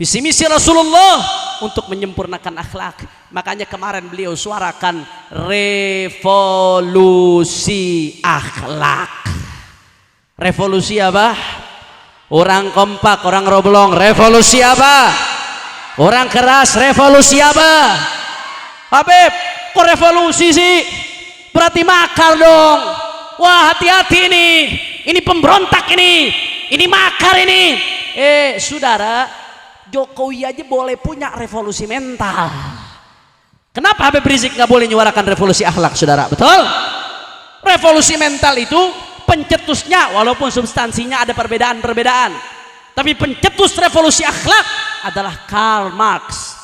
Visi misi Rasulullah untuk menyempurnakan akhlak. Makanya kemarin beliau suarakan revolusi akhlak. Revolusi apa? Orang kompak, orang roblong. Revolusi apa? Orang keras. Revolusi apa? Habib, kok revolusi sih? Berarti makar dong. Wah, hati-hati ini. Ini pemberontak ini. Ini makar ini. Saudara, Jokowi aja boleh punya revolusi mental. Kenapa Habib Rizik nggak boleh menyuarakan revolusi akhlak, saudara? Betul? Revolusi mental itu pencetusnya, walaupun substansinya ada perbedaan-perbedaan, tapi pencetus revolusi akhlak adalah Karl Marx.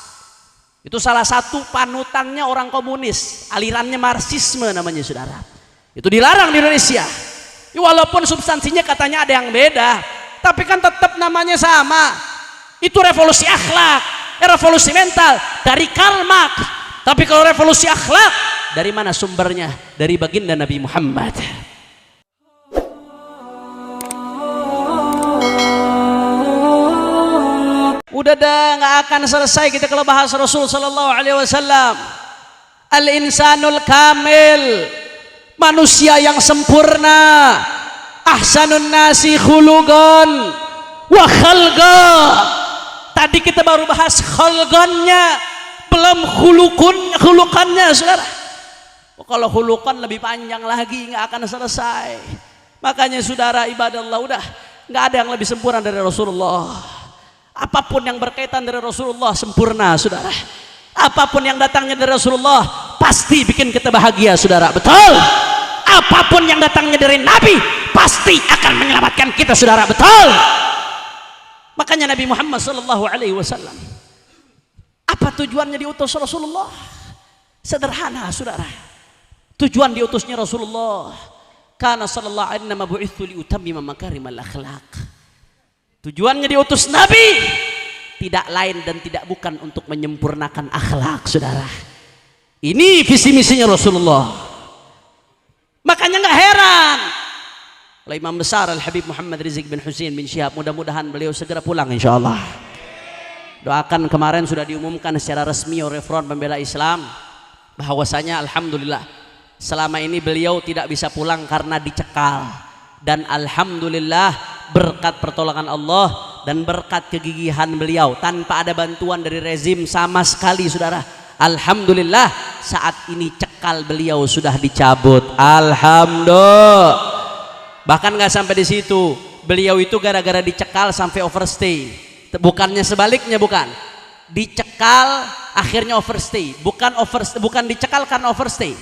Itu salah satu panutannya orang komunis, alirannya Marxisme namanya, saudara. Itu dilarang di Indonesia. Walaupun substansinya katanya ada yang beda, tapi kan tetap namanya sama. Itu revolusi akhlak, revolusi mental dari Karl Marx. Tapi kalau revolusi akhlak, dari mana sumbernya? Dari baginda Nabi Muhammad. Udah nggak akan selesai kita kalau bahas Rasul Sallallahu Alaihi Wasallam. Al insanul kamil, manusia yang sempurna. Ahsanun nasi khuluqan wa khalqa. Tadi kita baru bahas khulqannya, belum khuluqannya, saudara. Kalau khuluqan lebih panjang lagi, nggak akan selesai. Makanya saudara ibadallah, udah nggak ada yang lebih sempurna dari Rasulullah. Apapun yang berkaitan dari Rasulullah sempurna, saudara. Apapun yang datangnya dari Rasulullah pasti bikin kita bahagia, saudara. Betul? Apapun yang datangnya dari Nabi pasti akan menyelamatkan kita, saudara. Betul? Makanya Nabi Muhammad Sallallahu Alaihi Wasallam, apa tujuannya diutus Rasulullah? Sederhana, saudara. Tujuan diutusnya Rasulullah, karena sallallahu alaihi wasallam bu'itsu liutammima makarimal akhlaq. Tujuannya diutus Nabi tidak lain dan tidak bukan untuk menyempurnakan akhlak, saudara. Ini visi misinya Rasulullah. Makanya nggak heran oleh Imam besar Al Habib Muhammad Rizik bin Husain bin Syihab, mudah-mudahan beliau segera pulang insyaallah. Doakan, kemarin sudah diumumkan secara resmi oleh Front Pembela Islam bahwasanya alhamdulillah selama ini beliau tidak bisa pulang karena dicekal, dan alhamdulillah berkat pertolongan Allah dan berkat kegigihan beliau tanpa ada bantuan dari rezim sama sekali, saudara. Alhamdulillah saat ini cekal beliau sudah dicabut. Alhamdulillah. Bahkan nggak sampai di situ, beliau itu gara-gara dicekal sampai overstay. Bukannya sebaliknya, bukan. Dicekal akhirnya overstay. Bukan dicekal karena overstay.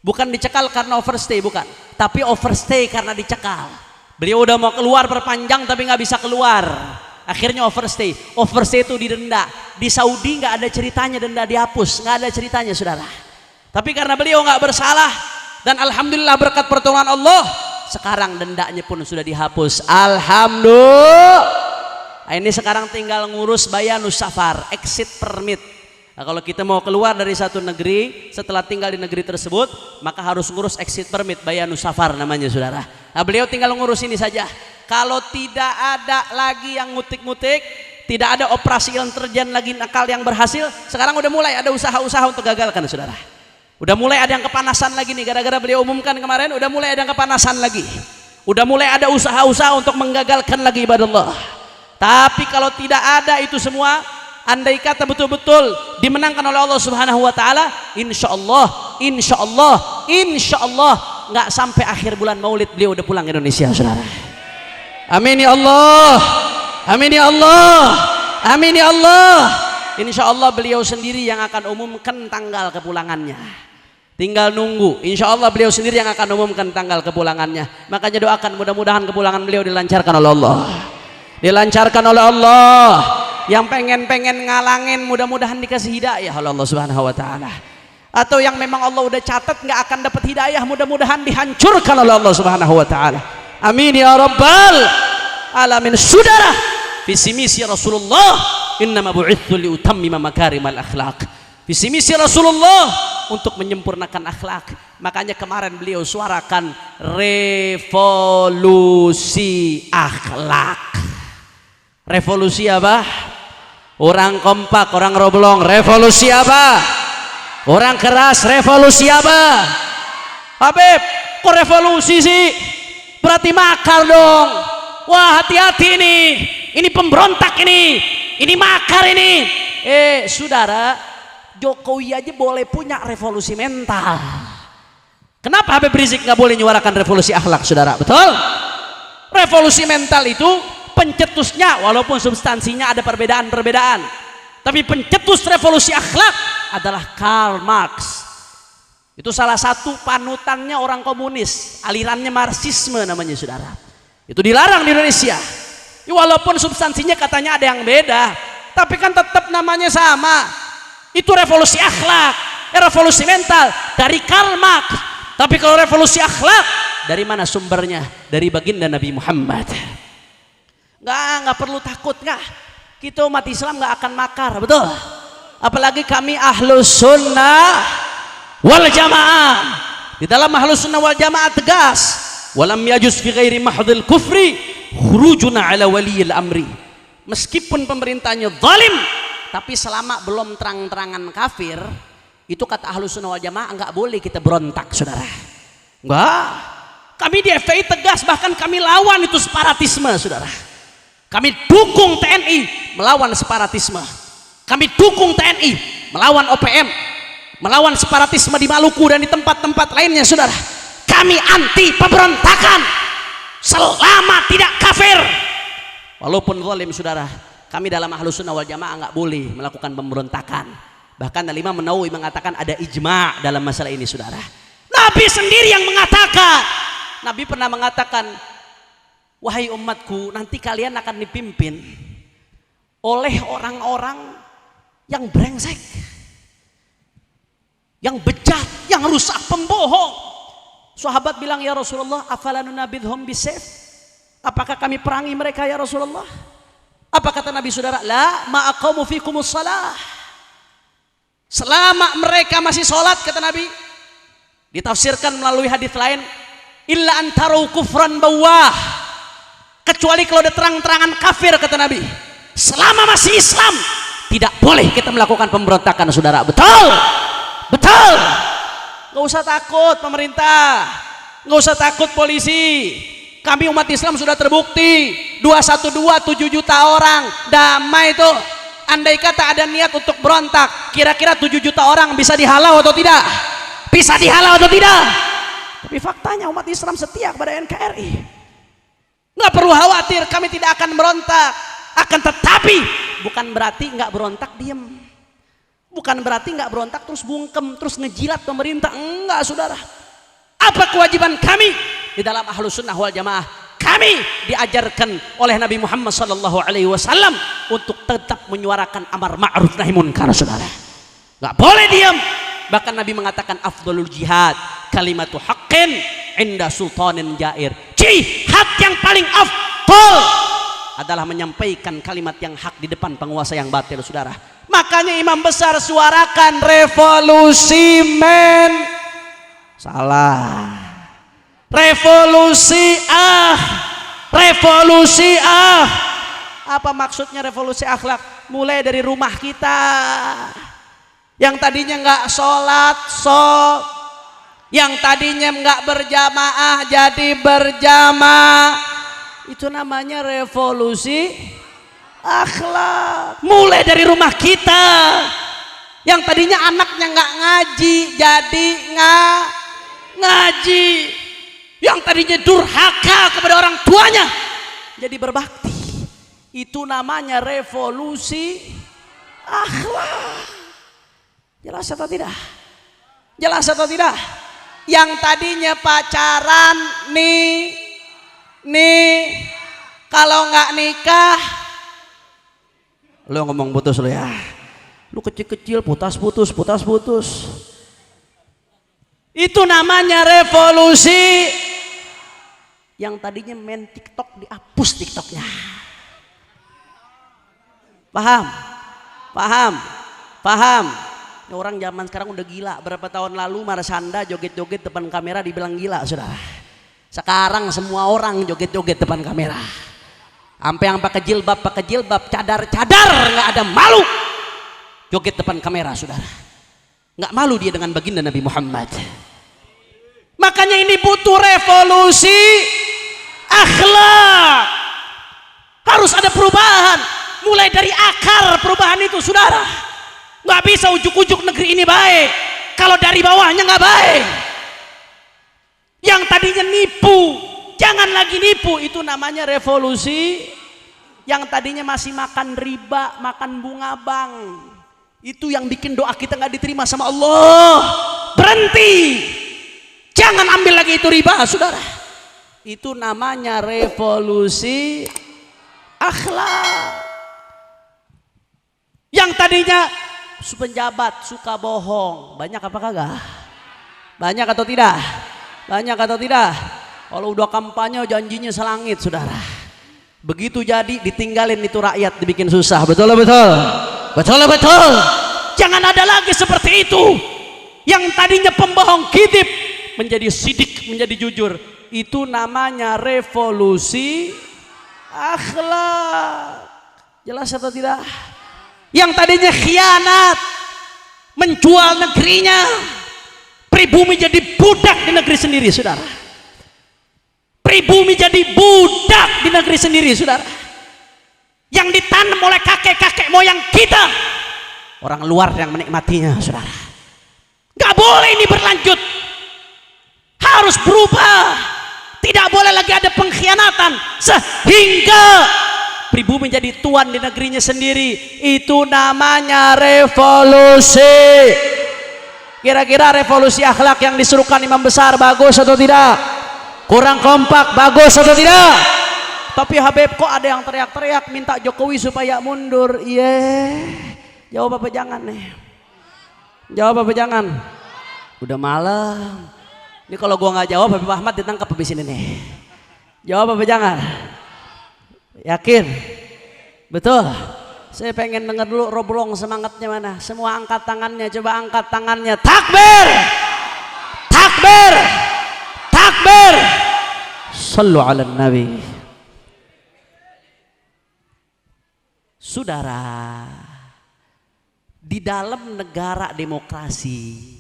Bukan dicekal karena overstay, bukan. Tapi overstay karena dicekal. Beliau udah mau keluar perpanjang tapi nggak bisa keluar. Akhirnya overstay. Overstay itu didenda. Di Saudi nggak ada ceritanya denda dihapus, nggak ada ceritanya, saudara. Tapi karena beliau nggak bersalah dan alhamdulillah berkat pertolongan Allah, sekarang dendanya pun sudah dihapus. Alhamdulillah. Nah, ini sekarang tinggal ngurus bayanus safar, exit permit. Nah, kalau kita mau keluar dari satu negeri setelah tinggal di negeri tersebut, maka harus ngurus exit permit, bayanus safar namanya, saudara. Nah, beliau tinggal ngurus ini saja. Kalau tidak ada lagi yang ngutik-ngutik, tidak ada operasi intelijen lagi nakal yang berhasil, sekarang udah mulai ada usaha-usaha untuk gagalkan, saudara. Udah mulai ada yang kepanasan lagi nih, gara-gara beliau umumkan kemarin, udah mulai ada yang kepanasan lagi. Udah mulai ada usaha-usaha untuk menggagalkan lagi ibadallah. Tapi kalau tidak ada itu semua, andai kata betul-betul dimenangkan oleh Allah Subhanahu wa taala, insyaallah nggak sampai akhir bulan Maulid beliau udah pulang Indonesia, saudara. Amin ya Allah. Amin ya Allah. Amin ya Allah. Insyaallah beliau sendiri yang akan umumkan tanggal kepulangannya. Tinggal nunggu. Insyaallah beliau sendiri yang akan umumkan tanggal kepulangannya. Makanya doakan mudah-mudahan kepulangan beliau dilancarkan oleh Allah. Dilancarkan oleh Allah. Yang pengen ngalangin mudah-mudahan dikasih hidayah oleh Allah Subhanahu wa taala. Atau yang memang Allah udah catat nggak akan dapat hidayah, mudah-mudahan dihancurkan oleh Allah Subhanahu wa taala. Amin ya rabbal alamin. Saudara, visi misi Rasulullah, innama bu'itsu liutammima makarimal akhlaq. Visi misi Rasulullah untuk menyempurnakan akhlak. Makanya kemarin beliau suarakan revolusi akhlak. Revolusi apa? Orang kompak, orang roblong, revolusi apa? Orang keras, revolusi apa? Habib, kok revolusi sih? Berarti makar dong. Wah, hati-hati ini pemberontak ini makar ini. Saudara, Jokowi aja boleh punya revolusi mental. Kenapa Habib Rizik nggak boleh menyuarakan revolusi akhlak, saudara? Betul? Revolusi mental itu pencetusnya, walaupun substansinya ada perbedaan-perbedaan, tapi pencetus revolusi akhlak adalah Karl Marx. Itu salah satu panutannya orang komunis, alirannya Marxisme namanya, saudara. Itu dilarang di Indonesia. Ya, walaupun substansinya katanya ada yang beda, tapi kan tetap namanya sama. Itu revolusi akhlak, revolusi mental dari Karl Marx. Tapi kalau revolusi akhlak, dari mana sumbernya? Dari baginda Nabi Muhammad. Nggak perlu takut, nggak. Kita umat Islam nggak akan makar, betul? Apalagi kami ahlus sunnah wal jamaah. Di dalam ahlus sunnah wal jamaah tegas, walam yajuz fi ghairi mahdhil kufri khurujuna ala waliyil amri. Meskipun pemerintahnya zalim, tapi selama belum terang-terangan kafir, itu kata ahlus sunnah wal jamaah nggak boleh kita berontak, saudara. Nggak. Kami di FPI tegas, bahkan kami lawan itu separatisme, saudara. Kami dukung TNI melawan separatisme. Kami dukung TNI melawan OPM, melawan separatisme di Maluku dan di tempat-tempat lainnya, saudara. Kami anti pemberontakan selama tidak kafir. Walaupun zalim, saudara, kami dalam ahlus sunnah wal jamaah nggak boleh melakukan pemberontakan. Bahkan Imam Nawawi mengatakan ada ijma' dalam masalah ini, saudara. Nabi sendiri yang mengatakan, Nabi pernah mengatakan, wahai umatku, nanti kalian akan dipimpin oleh orang-orang yang brengsek, yang bejat, yang rusak, pembohong. Sahabat bilang, ya Rasulullah, afalanunabidhum bisayf? Apakah kami perangi mereka, ya Rasulullah? Apa kata Nabi, saudara? La ma'aqamu fikumus salah. Selama mereka masih sholat, kata Nabi. Ditafsirkan melalui hadis lain, illa antaru kufran bawah, kecuali kalau ada terang-terangan kafir, kata Nabi. Selama masih Islam, tidak boleh kita melakukan pemberontakan, saudara. Betul? Betul? Gak usah takut pemerintah, gak usah takut polisi. Kami umat Islam sudah terbukti 212 7 juta orang damai itu. Andai kata ada niat untuk berontak, kira-kira 7 juta orang bisa dihalau atau tidak? Bisa dihalau atau tidak? Tapi faktanya umat Islam setia kepada NKRI. Nggak perlu khawatir, kami tidak akan berontak. Akan tetapi bukan berarti nggak berontak diem, bukan berarti nggak berontak terus bungkem, terus ngejilat pemerintah. Enggak, saudara. Apa kewajiban kami di dalam ahlus sunnah wal jamaah? Kami diajarkan oleh Nabi Muhammad SAW untuk tetap menyuarakan amar ma'ruf nahi munkar, saudara. Nggak boleh diam. Bahkan Nabi mengatakan afdalul jihad kalimatu haqqin inda sultanin jair. Jihad yang paling afdal adalah menyampaikan kalimat yang hak di depan penguasa yang batil, saudara. Makanya imam besar suarakan revolusi men. Salah. Revolusi revolusi Apa maksudnya revolusi akhlak? Mulai dari rumah kita. Yang tadinya nggak sholat, yang tadinya nggak berjamaah jadi berjamaah. Itu namanya revolusi akhlak. Mulai dari rumah kita. Yang tadinya anaknya nggak ngaji jadi ngaji. Yang tadinya durhaka kepada orang tuanya jadi berbakti. Itu namanya revolusi akhlak. Jelas atau tidak? Jelas atau tidak? Yang tadinya pacaran nih kalau nggak nikah, lu ngomong putus lu ya. Lu kecil-kecil putus. Itu namanya revolusi. Yang tadinya main TikTok dihapus TikToknya. Paham? Orang zaman sekarang udah gila. Berapa tahun lalu Marshanda joget-joget depan kamera dibilang gila, saudara. Sekarang semua orang joget-joget depan kamera. Sampai yang pakai jilbab, cadar, nggak ada malu. Joget depan kamera, saudara. Nggak malu dia dengan baginda Nabi Muhammad. Makanya ini butuh revolusi akhlak. Harus ada perubahan. Mulai dari akar perubahan itu, saudara. Nggak bisa ujuk-ujuk negeri ini baik kalau dari bawahnya nggak baik. Yang tadinya nipu, jangan lagi nipu. Itu namanya revolusi. Yang tadinya masih makan riba, makan bunga bank, itu yang bikin doa kita nggak diterima sama Allah. Berhenti, jangan ambil lagi itu riba, saudara. Itu namanya revolusi akhlak. Yang tadinya penjabat suka bohong, banyak apa kagak? Banyak atau tidak? Banyak atau tidak? Kalau udah kampanye janjinya selangit, saudara. Begitu jadi ditinggalin itu rakyat, dibikin susah. Betul. Jangan ada lagi seperti itu. Yang tadinya pembohong kidip menjadi sidik, menjadi jujur. Itu namanya revolusi akhlak. Jelas atau tidak? Yang tadinya khianat, menjual negerinya, pribumi jadi budak di negeri sendiri, saudara. Pribumi jadi budak di negeri sendiri, saudara. Yang ditanam oleh kakek-kakek moyang kita, orang luar yang menikmatinya, saudara. Gak boleh ini berlanjut, harus berubah. Tidak boleh lagi ada pengkhianatan sehingga pribumi jadi tuan di negerinya sendiri. Itu namanya revolusi. Kira-kira revolusi akhlak yang disuruhkan imam besar bagus atau tidak? Kurang kompak, bagus atau tidak? Tapi Habib kok ada yang teriak-teriak minta Jokowi supaya mundur? Jawab apa jangan nih? Jawab apa jangan? Udah malam. Ini kalau gua nggak jawab Habib Ahmad ditangkap habis ini nih. Jawab apa jangan? Yakin? Betul? Saya pengen denger dulu Roblong semangatnya mana? Semua angkat tangannya, coba angkat tangannya. Takbir! Takbir! Takbir! Sallu ala Nabi. Saudara, di dalam negara demokrasi,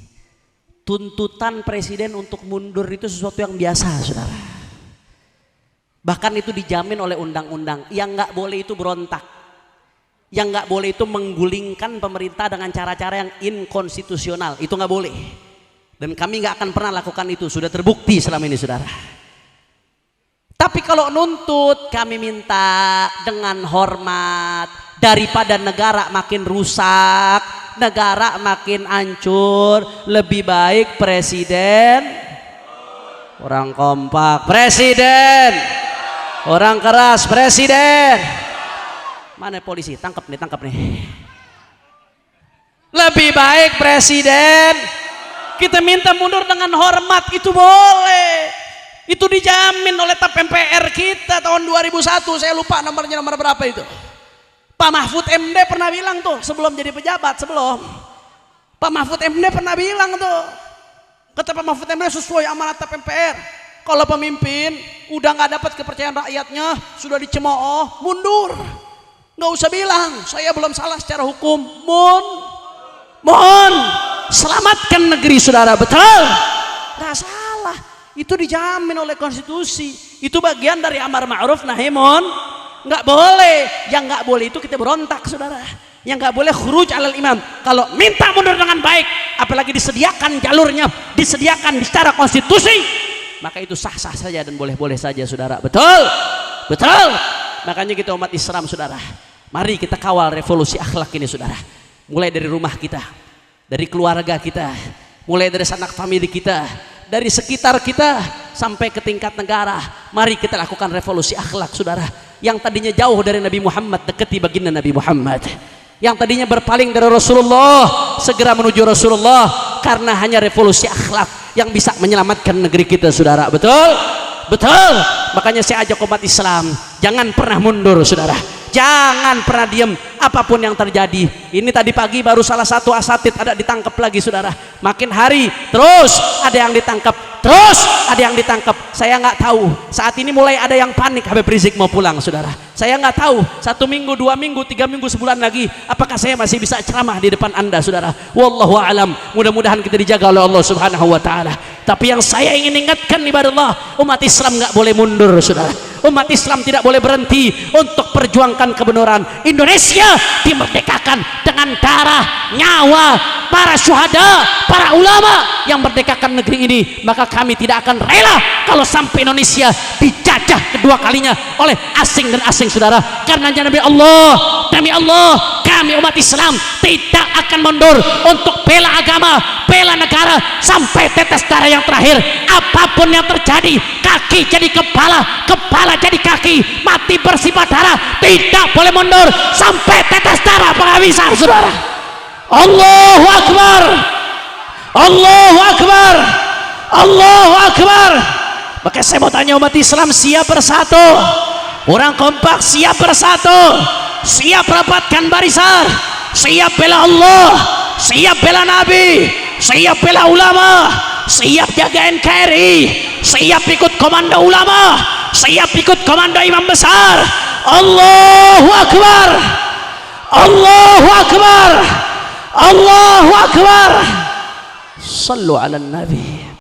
tuntutan presiden untuk mundur itu sesuatu yang biasa, saudara. Bahkan itu dijamin oleh undang-undang. Yang nggak boleh itu berontak, yang nggak boleh itu menggulingkan pemerintah dengan cara-cara yang inkonstitusional. Itu nggak boleh. Dan kami nggak akan pernah lakukan itu. Sudah terbukti selama ini, saudara. Tapi kalau nuntut, kami minta dengan hormat. Daripada negara makin rusak, negara makin hancur, lebih baik presiden orang kompak, presiden orang keras, presiden. Mana polisi? Tangkap nih. Lebih baik presiden kita minta mundur dengan hormat, itu boleh. Itu dijamin oleh TAP MPR kita tahun 2001, saya lupa nomor berapa itu. Pak Mahfud MD pernah bilang tuh sebelum jadi pejabat, Pak Mahfud MD pernah bilang tuh, kata Pak Mahfud MD sesuai amanat TAP MPR, kalau pemimpin udah nggak dapat kepercayaan rakyatnya, sudah dicemooh, mundur. Nggak usah bilang saya belum salah secara hukum, mohon selamatkan negeri saudara. Betul? Nggak salah. Itu dijamin oleh konstitusi. Itu bagian dari amar ma'ruf nahi munkar. Nggak boleh. Yang nggak boleh itu kita berontak, saudara. Yang nggak boleh khuruj alal imam. Kalau minta mundur dengan baik, apalagi disediakan jalurnya, disediakan secara konstitusi, maka itu sah-sah saja dan boleh-boleh saja, saudara. Betul? Betul? Makanya kita umat Islam, saudara, mari kita kawal revolusi akhlak ini, saudara. Mulai dari rumah kita, dari keluarga kita, mulai dari sanak famili kita, dari sekitar kita sampai ke tingkat negara. Mari kita lakukan revolusi akhlak, saudara. Yang tadinya jauh dari Nabi Muhammad, dekati baginda Nabi Muhammad. Yang tadinya berpaling dari Rasulullah, segera menuju Rasulullah. Karena hanya revolusi akhlak yang bisa menyelamatkan negeri kita, saudara. Betul? Betul. Makanya saya ajak umat Islam, jangan pernah mundur, saudara. Jangan pernah diam apapun yang terjadi. Ini tadi pagi baru salah satu asatid ada ditangkap lagi, saudara. Makin hari terus ada yang ditangkap, terus ada yang ditangkap. Saya nggak tahu. Saat ini mulai ada yang panik, Habib Rizik mau pulang, saudara. Saya nggak tahu 1 minggu, 2 minggu, 3 minggu, sebulan lagi apakah saya masih bisa ceramah di depan Anda, saudara. Wallahu alam. Mudah-mudahan kita dijaga oleh Allah Subhanahu wa taala. Tapi yang saya ingin ingatkan ibadah Allah, umat Islam nggak boleh mundur, saudara. Umat Islam tidak boleh berhenti untuk perjuangkan kebenaran. Indonesia dimerdekakan dengan darah, nyawa para syuhada, para ulama yang merdekakan negeri ini. Maka kami tidak akan rela kalau sampai Indonesia dijajah kedua kalinya oleh asing dan asing, saudara. Karena demi Allah, kami umat Islam tidak akan mundur untuk bela agama, bela negara sampai tetes darah yang terakhir. Apapun yang terjadi, kaki jadi kepala, kepala jadi kaki, mati bersifat darah, tidak boleh mundur sampai tetes darah penghabisan, saudara. Allahu Akbar, Allahu Akbar, Allahu Akbar. Maka saya mau tanya umat Islam, siap bersatu, orang kompak siap bersatu, siap rapatkan barisan, siap bela Allah, siap bela Nabi, siap bela ulama, siap jaga NKRI, siap ikut komando ulama, siap ikut komando imam besar. Allahu Akbar, Allahu Akbar, Allahu Akbar. Sallu ala Nabi.